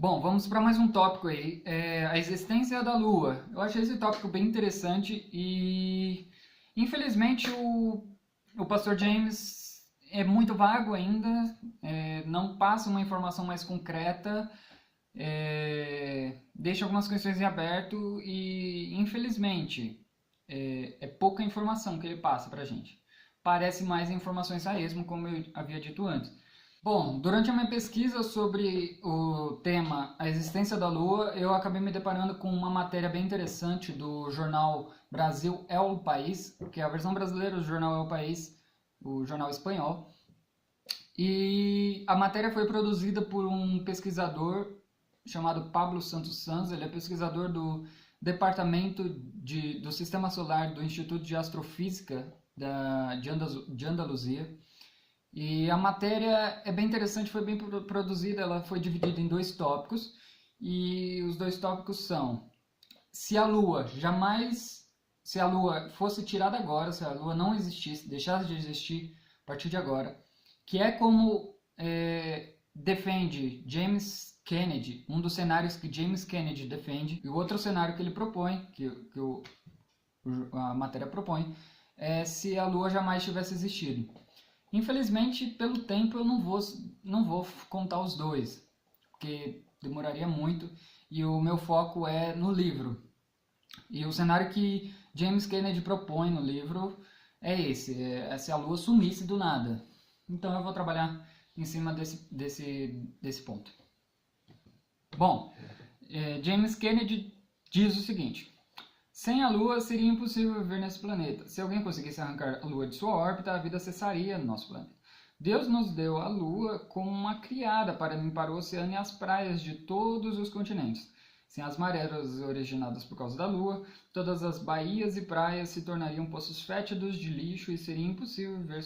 Bom, vamos para mais um tópico aí, a existência da Lua. Eu achei esse tópico bem interessante e, infelizmente, o pastor James é muito vago ainda, não passa uma informação mais concreta, deixa algumas questões em aberto e, infelizmente, é pouca informação que ele passa para a gente. Parece mais informações a esmo, como eu havia dito antes. Bom, durante a minha pesquisa sobre o tema A Existência da Lua, eu acabei me deparando com uma matéria bem interessante do jornal Brasil é o País, que é a versão brasileira do jornal é o País, o jornal espanhol. E a matéria foi produzida por um pesquisador chamado Pablo Santos Sanz. Ele é pesquisador do Departamento do Sistema Solar do Instituto de Astrofísica de Andaluzia. E a matéria é bem interessante, foi bem produzida, ela foi dividida em dois tópicos, e os dois tópicos são: se a Lua se a Lua fosse tirada agora, se a Lua não existisse, deixasse de existir a partir de agora, que é como defende James Kennedy, um dos cenários que James Kennedy defende, e o outro cenário que ele propõe, a matéria propõe, é se a Lua jamais tivesse existido. Infelizmente, pelo tempo, eu não vou contar os dois, porque demoraria muito e o meu foco é no livro. E o cenário que James Kennedy propõe no livro é esse, é se a Lua sumisse do nada. Então eu vou trabalhar em cima desse ponto. Bom, James Kennedy diz o seguinte: sem a Lua seria impossível viver nesse planeta. Se alguém conseguisse arrancar a Lua de sua órbita, a vida cessaria no nosso planeta. Deus nos deu a Lua como uma criada para limpar o oceano e as praias de todos os continentes. Sem as marés originadas por causa da Lua, todas as baías e praias se tornariam poços fétidos de lixo e seria impossível viver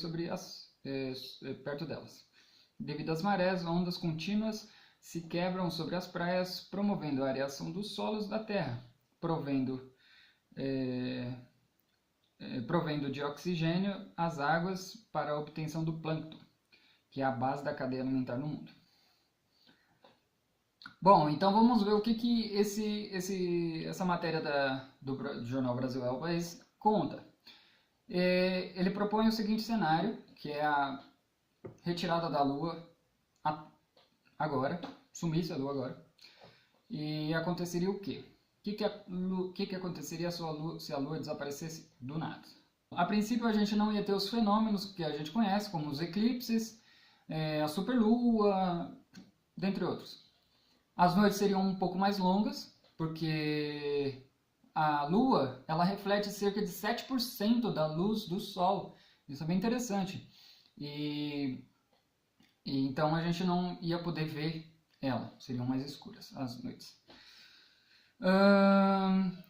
perto delas. Devido às marés, ondas contínuas se quebram sobre as praias, promovendo a areação dos solos da Terra, provendo de oxigênio às águas para a obtenção do plâncton, que é a base da cadeia alimentar no mundo. Bom, então vamos ver o que essa matéria do Jornal Brasil é o País conta. Ele propõe o seguinte cenário, que é a retirada da Lua agora, sumisse a Lua agora, e aconteceria o quê? O que aconteceria se a Lua desaparecesse do nada? A princípio, a gente não ia ter os fenômenos que a gente conhece, como os eclipses, a superlua, dentre outros. As noites seriam um pouco mais longas, porque a Lua ela reflete cerca de 7% da luz do Sol. Isso é bem interessante. E então a gente não ia poder ver ela, seriam mais escuras as noites.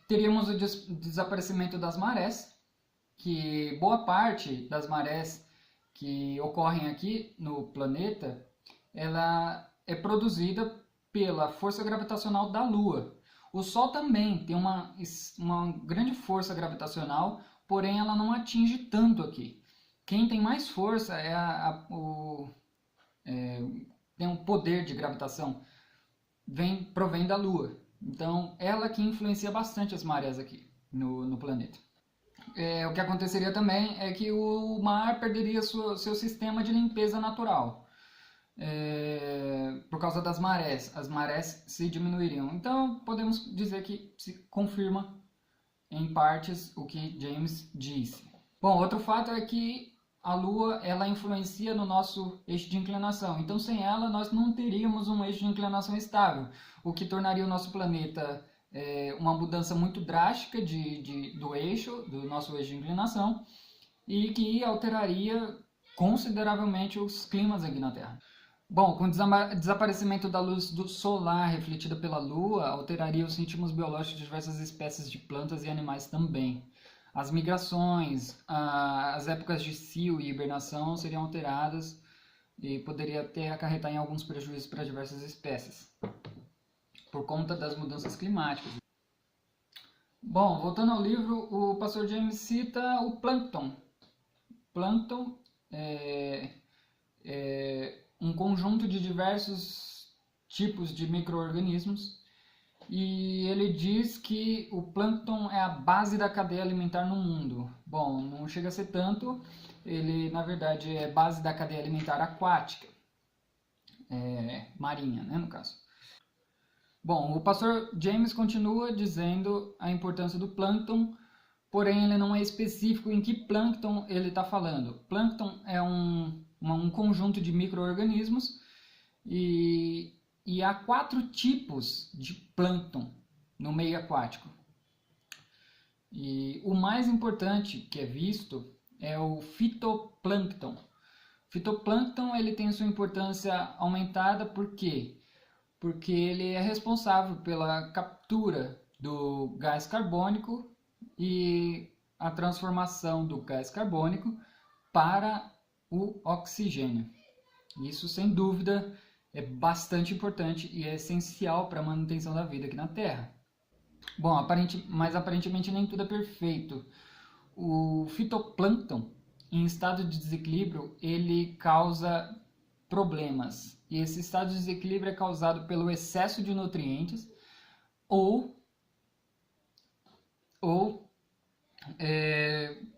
Teríamos o desaparecimento das marés, que boa parte das marés que ocorrem aqui no planeta, ela é produzida pela força gravitacional da Lua. O Sol também tem uma grande força gravitacional, porém ela não atinge tanto aqui. Quem tem mais força tem um poder de gravitação, provém da Lua. Então, ela que influencia bastante as marés aqui no planeta. O que aconteceria também é que o mar perderia seu sistema de limpeza natural. Por causa das marés. As marés se diminuiriam. Então, podemos dizer que se confirma em partes o que James disse. Bom, outro fato é que a Lua ela influencia no nosso eixo de inclinação. Então, sem ela, nós não teríamos um eixo de inclinação estável, o que tornaria o nosso planeta uma mudança muito drástica do nosso eixo de inclinação, e que alteraria consideravelmente os climas aqui na Terra. Bom, com o desaparecimento da luz solar refletida pela Lua, alteraria os ritmos biológicos de diversas espécies de plantas e animais também. As migrações, as épocas de cio e hibernação seriam alteradas e poderia até acarretar em alguns prejuízos para diversas espécies, por conta das mudanças climáticas. Bom, voltando ao livro, o pastor James cita o plâncton. Plâncton é um conjunto de diversos tipos de micro-organismos, e ele diz que o plâncton é a base da cadeia alimentar no mundo. Bom, não chega a ser tanto, ele na verdade é base da cadeia alimentar aquática, marinha, né, no caso. Bom, o pastor James continua dizendo a importância do plâncton, porém ele não é específico em que plâncton ele está falando. Plâncton é um conjunto de micro-organismos e há 4 tipos de plâncton no meio aquático. E o mais importante que é visto é o fitoplâncton. O fitoplâncton ele tem sua importância aumentada por quê? Porque ele é responsável pela captura do gás carbônico e a transformação do gás carbônico para o oxigênio. Isso, sem dúvida, é bastante importante e é essencial para a manutenção da vida aqui na Terra. Bom, mas aparentemente nem tudo é perfeito. O fitoplâncton, em estado de desequilíbrio, ele causa problemas. E esse estado de desequilíbrio é causado pelo excesso de nutrientes ou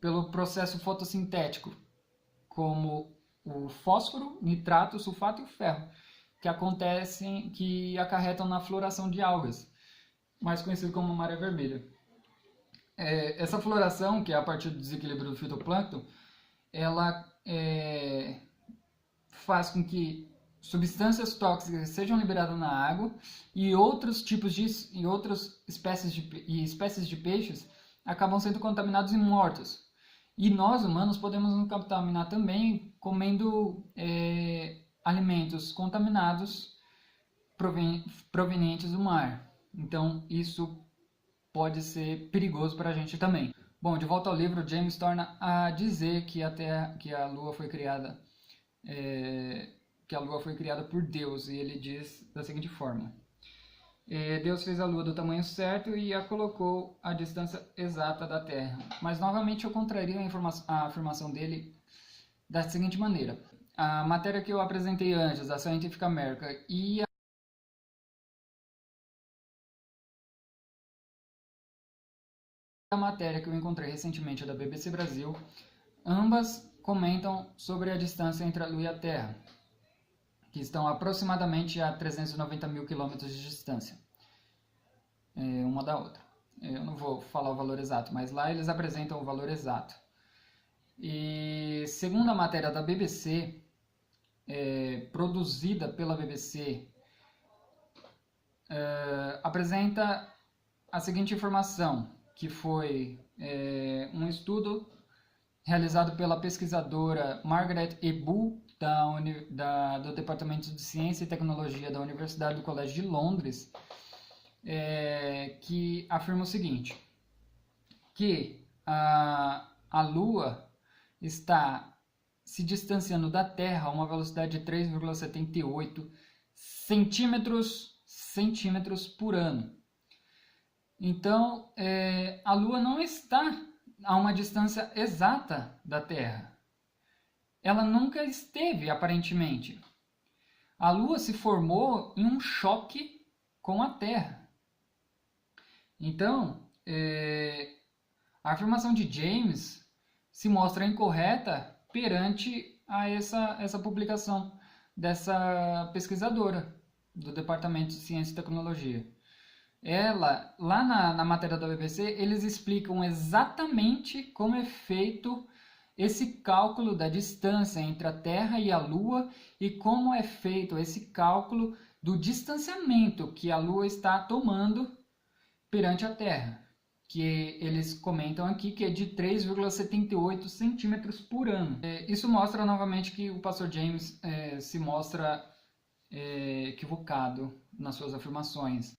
pelo processo fotossintético, como o fósforo, nitrato, sulfato e o ferro, que acarretam na floração de algas, mais conhecido como maré vermelha. Essa floração, que é a partir do desequilíbrio do fitoplâncton, ela faz com que substâncias tóxicas sejam liberadas na água e outras espécies de peixes acabam sendo contaminados e mortos. E nós, humanos, podemos nos contaminar também comendo alimentos contaminados provenientes do mar. Então, isso pode ser perigoso para a gente também. Bom, de volta ao livro, James torna a dizer que a Lua foi criada por Deus, e ele diz da seguinte forma: Deus fez a Lua do tamanho certo e a colocou à distância exata da Terra. Mas novamente eu contrario a afirmação dele da seguinte maneira: a matéria que eu apresentei antes, da Scientific American, e a matéria que eu encontrei recentemente da BBC Brasil, ambas comentam sobre a distância entre a Lua e a Terra, que estão aproximadamente a 390 mil quilômetros de distância uma da outra. Eu não vou falar o valor exato, mas lá eles apresentam o valor exato. E segundo a matéria da BBC, produzida pela BBC, apresenta a seguinte informação, que foi um estudo realizado pela pesquisadora Margaret E. Bull, do Departamento de Ciência e Tecnologia da Universidade do Colégio de Londres, que afirma o seguinte, que a Lua está se distanciando da Terra a uma velocidade de 3,78 centímetros por ano. Então, a Lua não está a uma distância exata da Terra. Ela nunca esteve, aparentemente. A Lua se formou em um choque com a Terra. Então, a afirmação de James se mostra incorreta perante essa publicação dessa pesquisadora do Departamento de Ciência e Tecnologia. Lá na matéria da BBC, eles explicam exatamente como é feito esse cálculo da distância entre a Terra e a Lua e como é feito esse cálculo do distanciamento que a Lua está tomando perante a Terra, que eles comentam aqui que é de 3,78 centímetros por ano. Isso mostra novamente que o pastor James se mostra equivocado nas suas afirmações.